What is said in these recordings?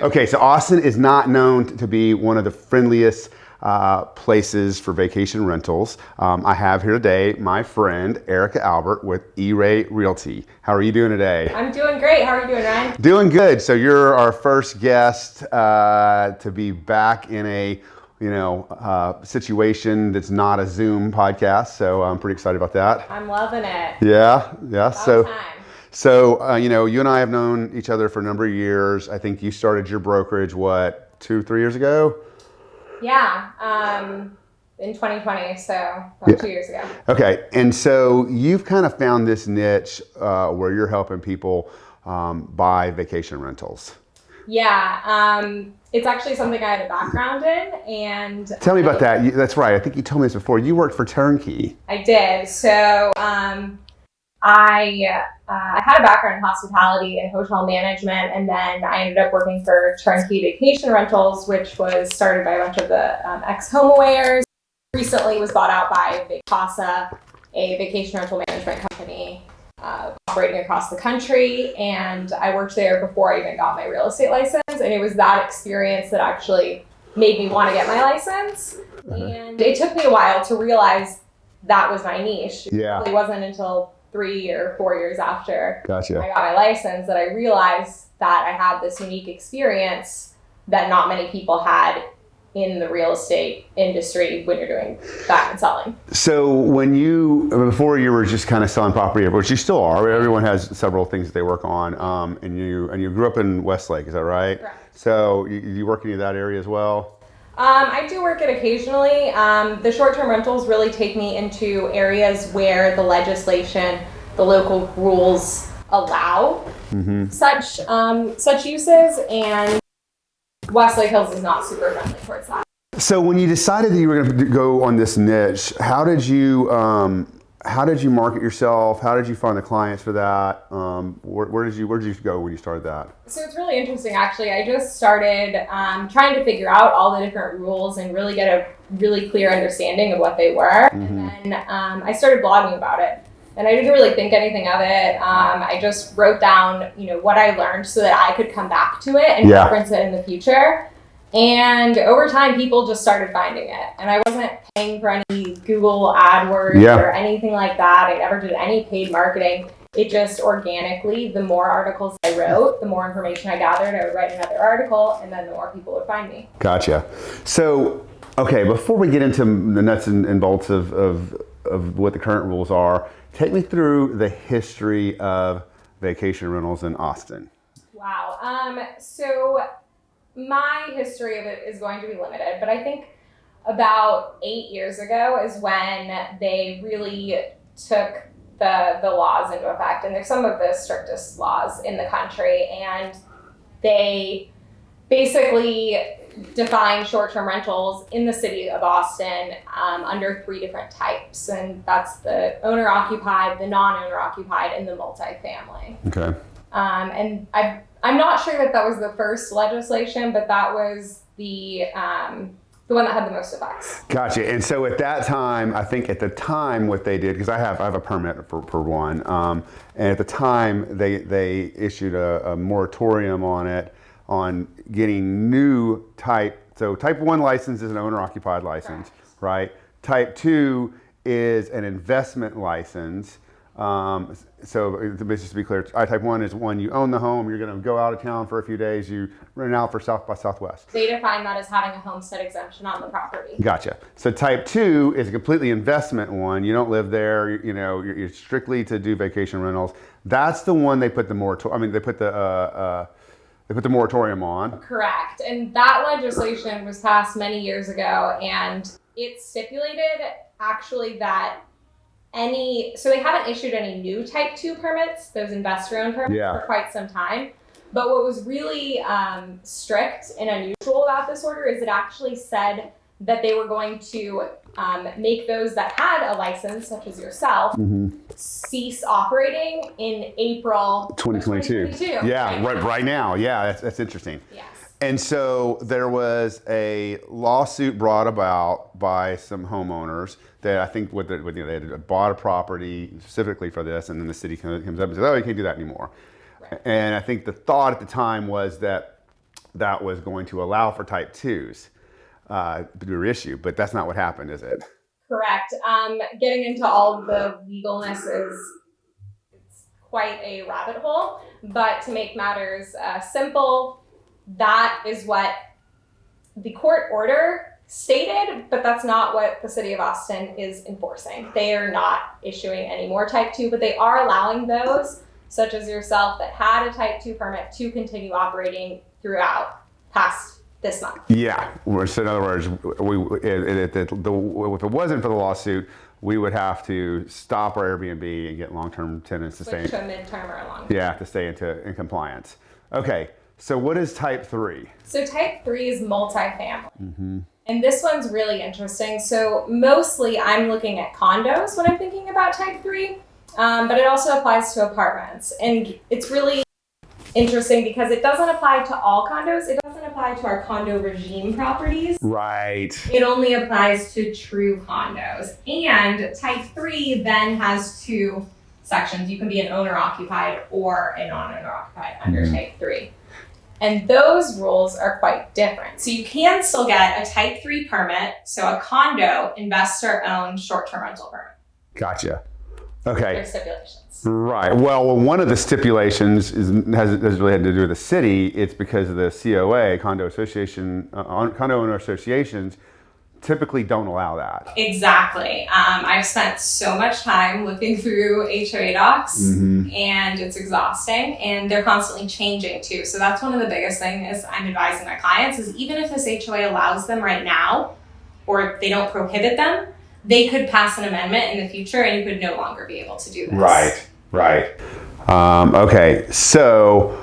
Okay, so Austin is not known to be one of the friendliest places for vacation rentals. I have here today my friend Erika Albert with E-Rae Realty. How are you doing today? I'm doing great. How are you doing, Ryan? Doing good. So you're our first guest to be back in a situation that's not a Zoom podcast. So I'm pretty excited about that. I'm loving it. Yeah. About time. So, you and I have known each other for a number of years. I think you started your brokerage, 2-3 years ago? Yeah, in 2020, so about 2 years ago. Okay, and so you've kind of found this niche where you're helping people buy vacation rentals. Yeah, it's actually something I had a background in, and tell me about that. That's right. I think you told me this before. You worked for Turnkey. I did. So I had a background in hospitality and hotel management, and then I ended up working for Turnkey Vacation Rentals, which was started by a bunch of the ex-HomeAwares. Recently was bought out by Vacasa, a vacation rental management company operating across the country, and I worked there before I even got my real estate license, and it was that experience that actually made me want to get my license. And it took me a while to realize that was my niche. Yeah. It really wasn't until 3 or 4 years after I Gotcha. got my license that I realized that I had this unique experience that not many people had in the real estate industry when you're doing that and selling. So before you were just kind of selling property, which you still are, everyone has several things that they work on, and you grew up in Westlake, is that right? Correct. So you work in that area as well? I do work it occasionally. The short-term rentals really take me into areas where the legislation, the local rules allow such uses, and Westlake Hills is not super friendly towards that. So when you decided that you were going to go on this niche, how did you market yourself? How did you find the clients for that? Where did you go when you started that? So it's really interesting, actually. I just started trying to figure out all the different rules and really get a really clear understanding of what they were. And then I started blogging about it. And I didn't really think anything of it. I just wrote down, what I learned so that I could come back to it and reference it in the future. And over time, people just started finding it. And I wasn't paying for any Google AdWords or anything like that. I never did any paid marketing. It just organically, the more articles I wrote, the more information I gathered, I would write another article, and then the more people would find me. Gotcha. So, okay, before we get into the nuts and bolts of what the current rules are, take me through the history of vacation rentals in Austin. Wow. So my history of it is going to be limited, but I think about 8 years ago is when they really took the laws into effect, and they're some of the strictest laws in the country, and they basically define short-term rentals in the city of Austin under 3 different types, and that's the owner-occupied, the non-owner-occupied, and the multifamily. Okay. And I'm not sure that was the first legislation, but that was the one that had the most effects. Gotcha. And so at that time, I think at the time what they did, because I have a permit for one, and at the time they issued a moratorium on it, on getting new type. So type 1 license is an owner-occupied license, right? Type 2 is an investment license. So just to be clear, type 1 is one you own the home, you're going to go out of town for a few days, you rent out for South by Southwest. They define that as having a homestead exemption on the property. Gotcha. So type 2 is a completely investment one. You don't live there, you're strictly to do vacation rentals. That's the one they put the moratorium, they put the moratorium on. Correct. And that legislation was passed many years ago, and it stipulated actually that so they haven't issued any new type 2 permits, those investor-owned permits, for quite some time. But what was really strict and unusual about this order is it actually said that they were going to make those that had a license, such as yourself, cease operating in April 2022. Yeah, right now. Yeah, that's interesting. Yes. And so there was a lawsuit brought about by some homeowners that I think they had bought a property specifically for this, and then the city comes up and says, "Oh, you can't do that anymore." Right. And I think the thought at the time was that Mm-hmm. that was going to allow for type 2s to be reissued, but that's not what happened, is it? Correct. Getting into all of the legalness is it's quite a rabbit hole, but to make matters simple, that is what the court order stated, but that's not what the city of Austin is enforcing. They are not issuing any more type 2, but they are allowing those, such as yourself, that had a type 2 permit to continue operating throughout past this month. Yeah. So in other words, if it wasn't for the lawsuit, we would have to stop our Airbnb and get long-term tenants to Switch stay. to a midterm or a long. Yeah, to stay in compliance. Okay. So what is type 3? So type 3 is multifamily. Mm-hmm. And this one's really interesting. So mostly I'm looking at condos when I'm thinking about type 3, but it also applies to apartments. And it's really interesting because it doesn't apply to all condos. It doesn't apply to our condo regime properties. Right. It only applies to true condos. And type 3 then has 2 sections. You can be an owner-occupied or a non-owner-occupied under type 3. And those rules are quite different. So you can still get a type 3 permit, so a condo investor-owned short-term rental permit. Gotcha. Okay. There's stipulations. Right. Well, one of the stipulations has really had to do with the city. It's because of the COA, condo owner associations, typically don't allow that. Exactly. I've spent so much time looking through HOA docs, and it's exhausting, and they're constantly changing too. So that's one of the biggest things I'm advising my clients is even if this HOA allows them right now, or they don't prohibit them, they could pass an amendment in the future and you could no longer be able to do this. Right. Okay. So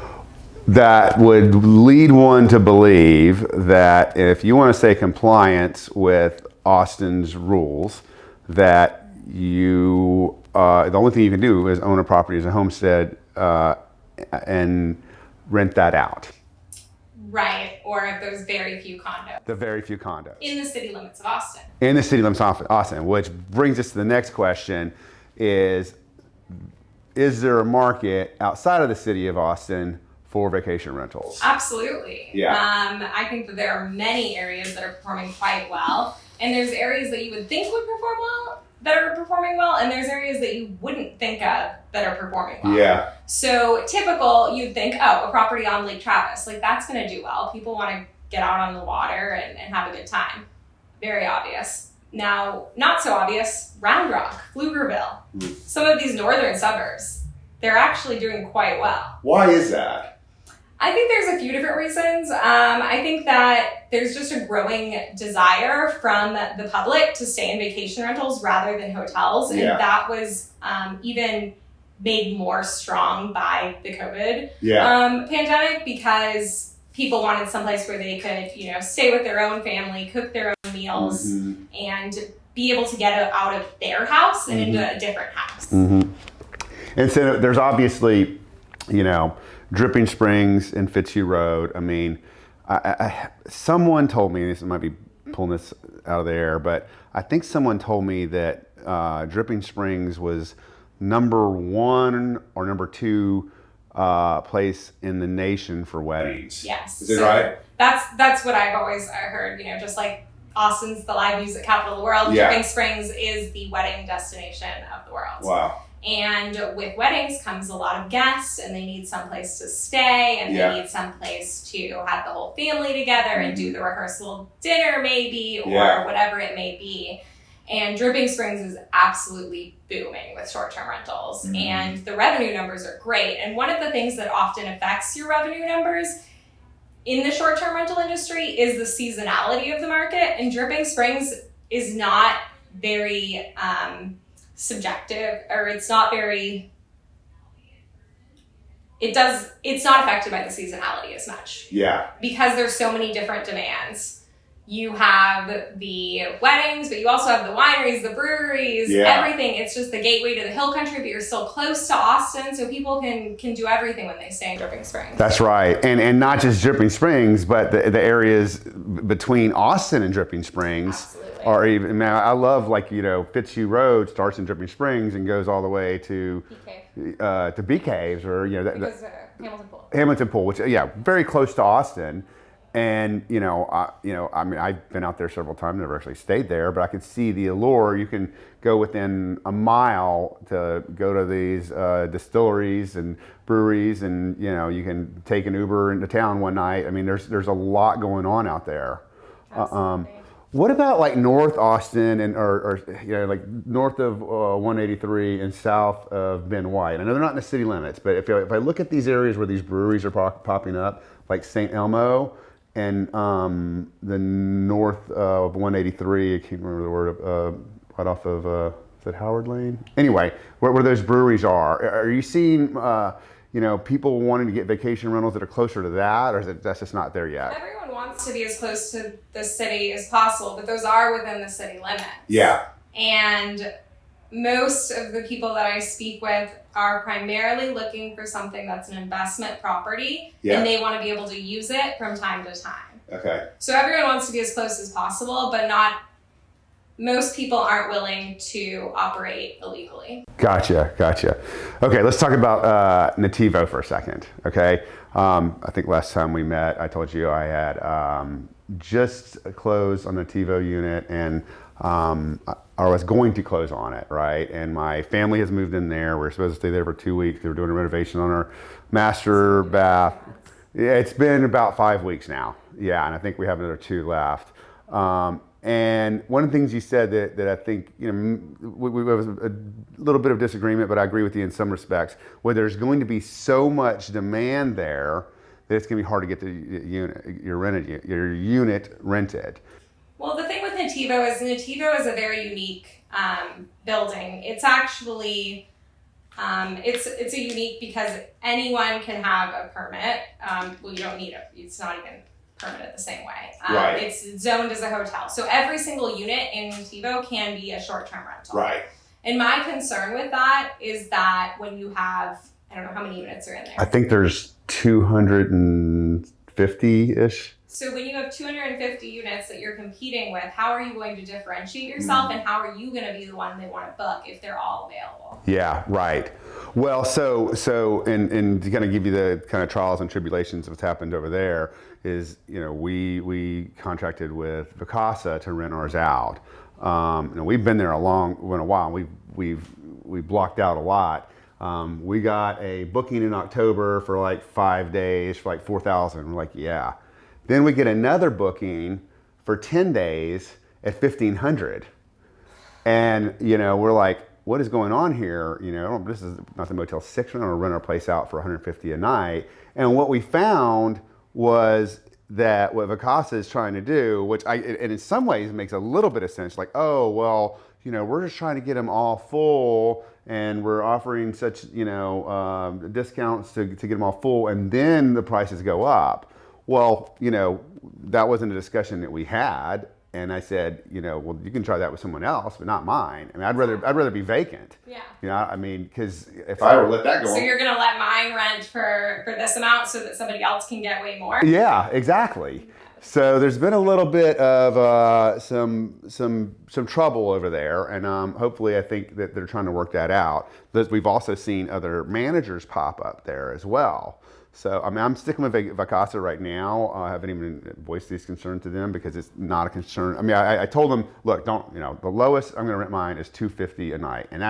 that would lead one to believe that if you want to stay compliant with Austin's rules, that you the only thing you can do is own a property as a homestead and rent that out. Right, or those very few condos. The very few condos. In the city limits of Austin. In the city limits of Austin, which brings us to the next question is there a market outside of the city of Austin for vacation rentals? Absolutely. Yeah. I think that there are many areas that are performing quite well, and there's areas that you would think would perform well that are performing well, and there's areas that you wouldn't think of that are performing well. Yeah. So typical, you'd think, oh, a property on Lake Travis, like that's going to do well. People want to get out on the water and have a good time. Very obvious. Now, not so obvious, Round Rock, Pflugerville, some of these northern suburbs, they're actually doing quite well. Why is that? I think there's a few different reasons. I think that there's just a growing desire from the public to stay in vacation rentals rather than hotels. And that was even made more strong by the COVID pandemic because people wanted someplace where they could, stay with their own family, cook their own meals, and be able to get out of their house and into a different house. And so there's obviously, Dripping Springs and Fitzhugh Road. I mean, someone told me, this might be pulling this out of the air, but I think someone told me that Dripping Springs was number 1 or number 2 place in the nation for weddings. Yes. Is it right? That's what I've always heard, just like Austin's the live music capital of the world, Dripping Springs is the wedding destination of the world. Wow. And with weddings comes a lot of guests, and they need someplace to stay, and they need someplace to have the whole family together and do the rehearsal dinner maybe, or whatever it may be. And Dripping Springs is absolutely booming with short-term rentals, and the revenue numbers are great. And one of the things that often affects your revenue numbers in the short-term rental industry is the seasonality of the market, and Dripping Springs is not very subjective, or it's not affected by the seasonality as much. Yeah. Because there's so many different demands. You have the weddings, but you also have the wineries, the breweries, everything. It's just the gateway to the hill country, but you're still close to Austin, so people can do everything when they stay in Dripping Springs. That's right. And not just Dripping Springs, but the areas between Austin and Dripping Springs. Absolutely. Or even, man, I love Fitzhugh Road starts in Dripping Springs and goes all the way to Bee Caves or Hamilton Pool. Hamilton Pool, which very close to Austin. And I mean, I've been out there several times, never actually stayed there, but I could see the allure. You can go within a mile to go to these distilleries and breweries, and you can take an Uber into town one night. I mean, there's a lot going on out there. What about like North Austin or like north of 183 and south of Ben White? I know they're not in the city limits, but if I look at these areas where these breweries are popping up, like St. Elmo and the north of 183, I can't remember the word, right off of, is it Howard Lane? Anyway, where those breweries are you seeing people wanting to get vacation rentals that are closer to that, or that's just not there yet? Everyone wants to be as close to the city as possible, but those are within the city limits. Yeah. And most of the people that I speak with are primarily looking for something that's an investment property, and they want to be able to use it from time to time. Okay. So everyone wants to be as close as possible, but most people aren't willing to operate illegally. Gotcha. Okay, let's talk about Nativo for a second. Okay, I think last time we met, I told you I had just closed on the Nativo unit, and I was going to close on it, right? And my family has moved in there. We're supposed to stay there for 2 weeks. They were doing a renovation on our master bath. Yeah, it's been about 5 weeks now. Yeah, and I think we have another 2 left. And one of the things you said that I think, we was a little bit of disagreement, but I agree with you in some respects, where there's going to be so much demand there that it's going to be hard to get your unit rented. Well, the thing with Nativo is a very unique building. It's actually it's a unique because anyone can have a permit. Well, you don't need it. It's not even permitted the same way. Right. It's zoned as a hotel. So every single unit in Nativo can be a short-term rental. Right. And my concern with that is that when you have, I don't know how many units are in there. I think there's 250-ish. So when you have 250 units that you're competing with, how are you going to differentiate yourself, and how are you going to be the one they want to book if they're all available? Yeah, right. Well, so and to kind of give you the kind of trials and tribulations of what's happened over there is, we contracted with Vacasa to rent ours out. We've been there a while. We've blocked out a lot. We got a booking in October for like 5 days for like $4,000. We're like, yeah. Then we get another booking for 10 days at $1,500. And, we're like, what is going on here? This is not the Motel 6. We're going to rent our place out for $150 a night. And what we found was that what Vacasa is trying to do, and in some ways makes a little bit of sense, like, oh, well, we're just trying to get them all full, and we're offering such, discounts to get them all full, and then the prices go up. Well, that wasn't a discussion that we had, and I said, well, you can try that with someone else, but not mine. I mean, I'd rather be vacant. Yeah. Because if I were to let that go, so you're gonna let mine rent for this amount so that somebody else can get way more. Yeah, exactly. So there's been a little bit of some trouble over there, and hopefully I think that they're trying to work that out. We've also seen other managers pop up there as well. So, I'm sticking with Vacasa right now. I haven't even voiced these concerns to them because it's not a concern. I told them, look, don't, the lowest I'm going to rent mine is $250 a night. And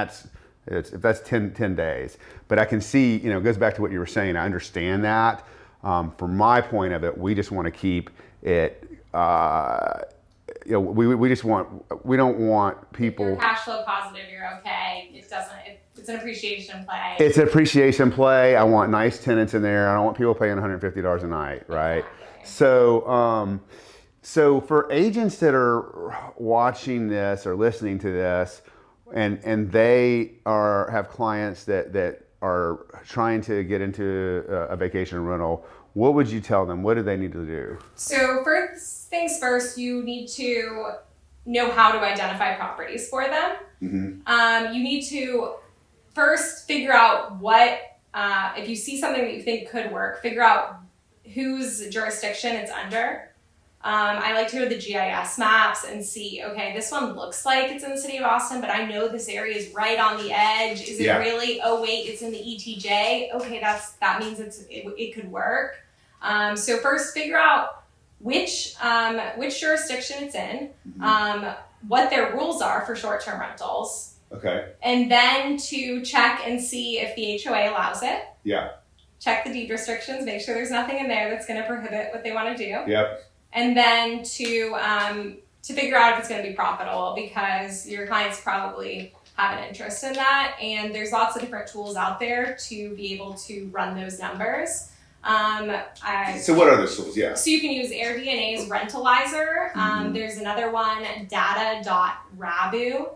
if that's 10 days. But I can see, it goes back to what you were saying. I understand that. From my point of it, we just want to keep it, we don't want people. If you're cash flow positive, you're okay. It's an appreciation play. It's an appreciation play. I want nice tenants in there. I don't want people paying $150 a night, right? Exactly. So for agents that are watching this or listening to this, and they have clients that are trying to get into a vacation rental, what would you tell them? What do they need to do? So first things first, you need to know how to identify properties for them. Mm-hmm. You need to first figure out if you see something that you think could work, figure out whose jurisdiction it's under. I like to go to the GIS maps and see, okay, this one looks like it's in the city of Austin, but I know this area is right on the edge. Is it really? Oh wait, it's in the ETJ. Okay, that means it could work. So first figure out which jurisdiction it's in, what their rules are for short-term rentals. Okay. And then to check and see if the HOA allows it. Yeah. Check the deed restrictions, make sure there's nothing in there that's going to prohibit what they want to do. Yep. And then to figure out if it's going to be profitable, because your clients probably have an interest in that. And there's lots of different tools out there to be able to run those numbers. So what are those tools? Yeah. So you can use AirDNA's Rentalizer. There's another one, data.rabu.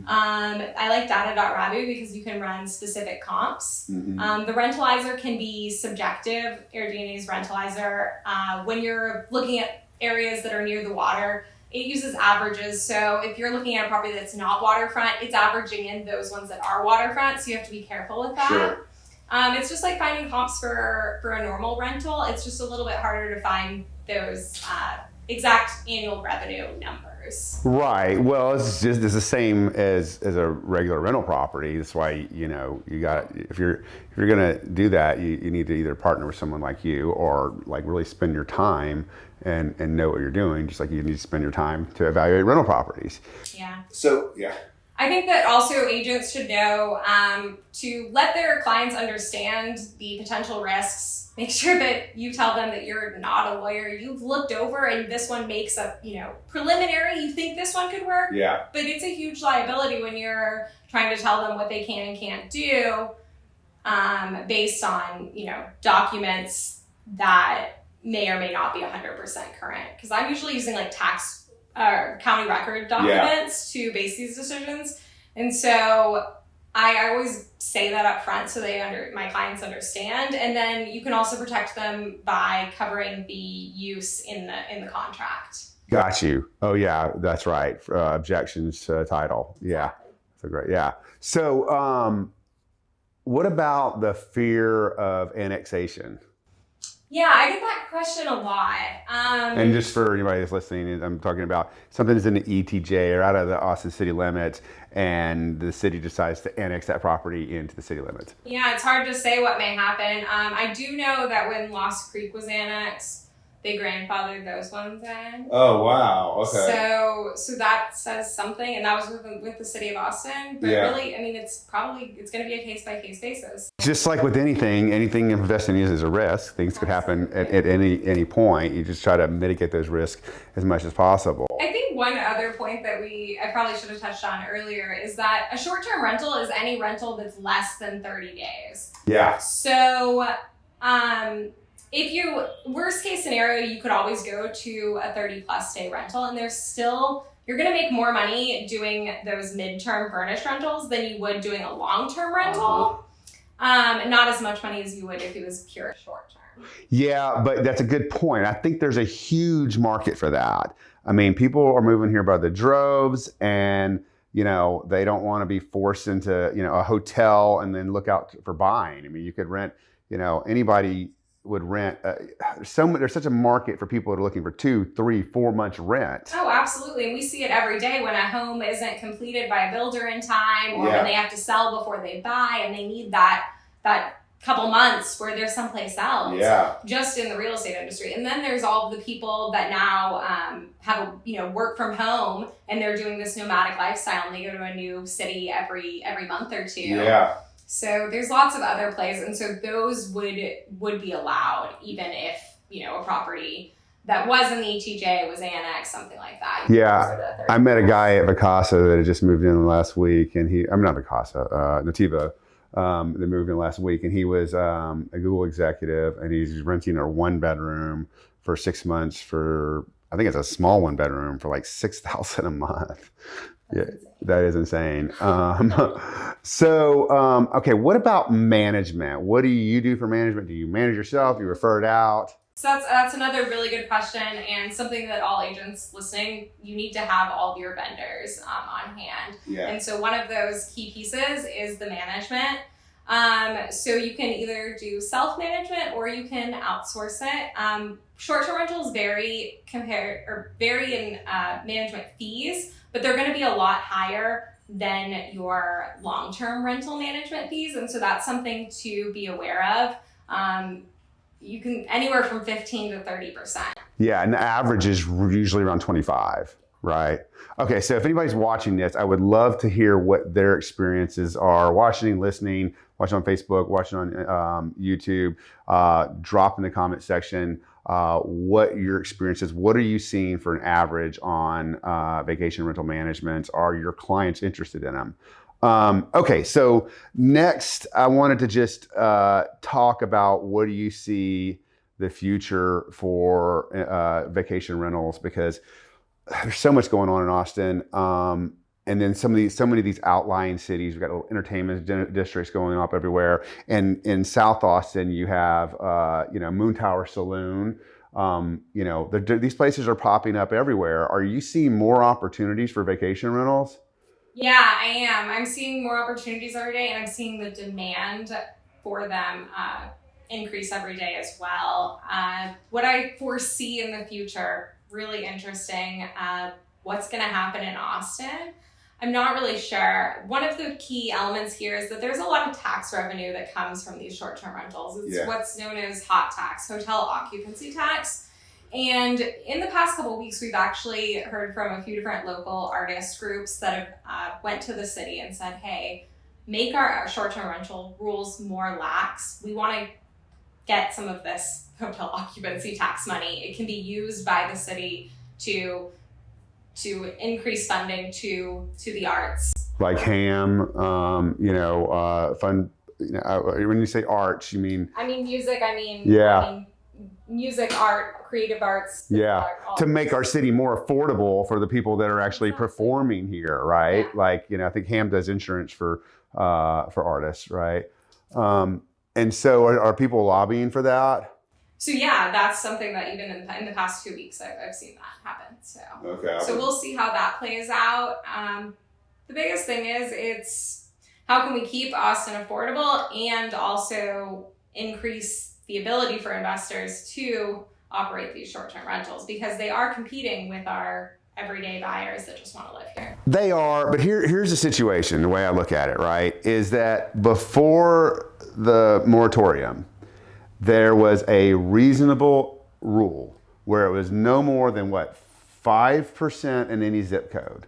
I like data.rabu because you can run specific comps. The Rentalizer can be subjective. AirDNA's Rentalizer, when you're looking at areas that are near the water, it uses averages. So if you're looking at a property that's not waterfront, it's averaging in those ones that are waterfront. So you have to be careful with that. Sure. It's just like finding comps for a normal rental. It's just a little bit harder to find those exact annual revenue numbers. Right. Well, it's the same as a regular rental property. That's why you got, if you're gonna do that, you need to either partner with someone like you or like really spend your time and know what you're doing. Just like you need to spend your time to evaluate rental properties. Yeah. So yeah. I think that also agents should know to let their clients understand the potential risks. Make sure that you tell them that you're not a lawyer. You've looked over and this one makes a preliminary. You think this one could work, Yeah. but it's a huge liability when you're trying to tell them what they can and can't do based on documents that may or may not be 100% current. Because I'm usually using like tax county record documents to base these decisions. And so I always say that up front so my clients understand. And then you can also protect them by covering the use in the contract. Got you. Oh yeah, that's right. Objections to title. Yeah. So great. Yeah. So what about the fear of annexation? Yeah, I get that question a lot. And just for anybody that's listening, I'm talking about something that's in the ETJ or out of the Austin city limits, and the city decides to annex that property into the city limits. Yeah, it's hard to say what may happen. I do know that when Lost Creek was annexed, they grandfathered those ones in. Oh wow! Okay. So that says something, and that was with the city of Austin. But really, I mean, it's going to be a case by case basis. Just like with anything investing is a risk. Things could happen at any point. You just try to mitigate those risks as much as possible. I think one other point that I probably should have touched on earlier is that a short-term rental is any rental that's less than 30 days. Yeah. So, worst case scenario, you could always go to a 30+ day rental, and you're going to make more money doing those midterm furnished rentals than you would doing a long-term rental. Not as much money as you would if it was pure short-term. Yeah, but that's a good point. I think there's a huge market for that. I mean, people are moving here by the droves, and they don't want to be forced into a hotel and then look out for buying. I mean, you could rent. Anybody would rent. There's such a market for people that are looking for 2, 3, 4 months rent. Oh, absolutely. And we see it every day when a home isn't completed by a builder in time, or when they have to sell before they buy, and they need that couple months where they're someplace else. Yeah. Just in the real estate industry. And then there's all of the people that now have work from home, and they're doing this nomadic lifestyle, and they go to a new city every month or two. Yeah. So there's lots of other plays, and so those would be allowed even if a property that was in the ETJ was annexed, something like that. Yeah, I met a guy at Vacasa that had just moved in last week, and not Vacasa, Nativa, that moved in last week, and he was a Google executive, and he's renting a 1-bedroom for 6 months for, I think it's a small 1-bedroom for like $6,000 a month. Yeah, that is insane. Okay, what about management? What do you do for management? Do you manage yourself? Do you refer it out? So that's another really good question, and something that all agents listening, you need to have all of your vendors on hand. Yeah. And so one of those key pieces is the management. So you can either do self-management or you can outsource it. Short-term rentals vary in management fees, but they're going to be a lot higher than your long-term rental management fees. And so that's something to be aware of. You can anywhere from 15 to 30%. Yeah, and the average is usually around 25, right? Okay, so if anybody's watching this, I would love to hear what their experiences are watching, listening, watching on Facebook, watching on YouTube. Drop in the comment section what your experience is. What are you seeing for an average on vacation rental management? Are your clients interested in them? Okay, so next I wanted to just talk about what do you see the future for vacation rentals, because there's so much going on in Austin. And then so many of these outlying cities, we've got little entertainment districts going up everywhere. And in South Austin, you have, Moon Tower Saloon. These places are popping up everywhere. Are you seeing more opportunities for vacation rentals? Yeah, I am. I'm seeing more opportunities every day, and I'm seeing the demand for them increase every day as well. What I foresee in the future, really interesting. What's going to happen in Austin? I'm not really sure. One of the key elements here is that there's a lot of tax revenue that comes from these short-term rentals. It's what's known as hot tax, hotel occupancy tax. And in the past couple of weeks, we've actually heard from a few different local artist groups that have went to the city and said, hey, make our short-term rental rules more lax. We want to get some of this hotel occupancy tax money. It can be used by the city to increase funding to the arts. Like ham, fun. When you say arts, you mean? I mean music. Music, art, creative arts. Yeah, art, to make our city more affordable for the people that are actually performing here, right? Yeah. I think ham does insurance for artists, right? And so are people lobbying for that? So yeah, that's something that even in the past 2 weeks, I've seen that happen. So So we'll see how that plays out. The biggest thing is it's how can we keep Austin affordable and also increase the ability for investors to operate these short-term rentals, because they are competing with our everyday buyers that just want to live here. They are, but here's the situation, the way I look at it, right, is that before the moratorium, there was a reasonable rule where it was no more than 5% in any zip code.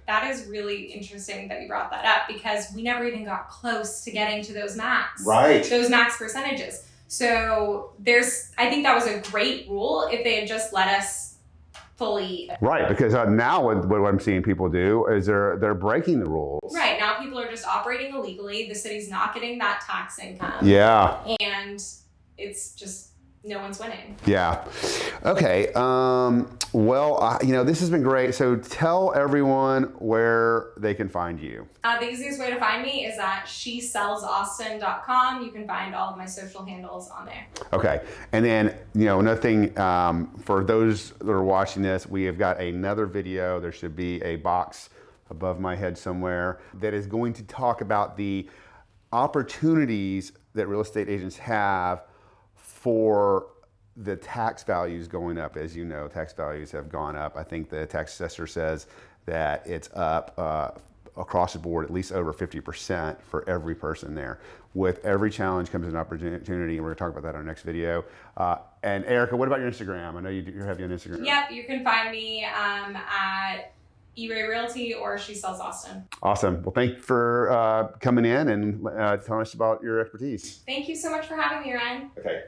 That is really interesting that you brought that up, because we never even got close to getting to those max. Right. Those max percentages. So I think that was a great rule if they had just let us fully. Right, because now what I'm seeing people do is they're breaking the rules. Right, now people are just operating illegally. The city's not getting that tax income. Yeah. And it's just, no one's winning. Yeah. Okay. This has been great. So tell everyone where they can find you. The easiest way to find me is at shesellsaustin.com. You can find all of my social handles on there. Okay. And then, another thing, for those that are watching this, we have got another video. There should be a box above my head somewhere that is going to talk about the opportunities that real estate agents have for the tax values going up. As you know, tax values have gone up. I think the tax assessor says that it's up across the board at least over 50% for every person there. With every challenge comes an opportunity, and we're going to talk about that in our next video. And Erika, what about your Instagram? I know you have you on Instagram. Yep, you can find me at E-Rae Realty or She Sells Austin. Awesome. Well, thank you for coming in and telling us about your expertise. Thank you so much for having me, Ryan. Okay.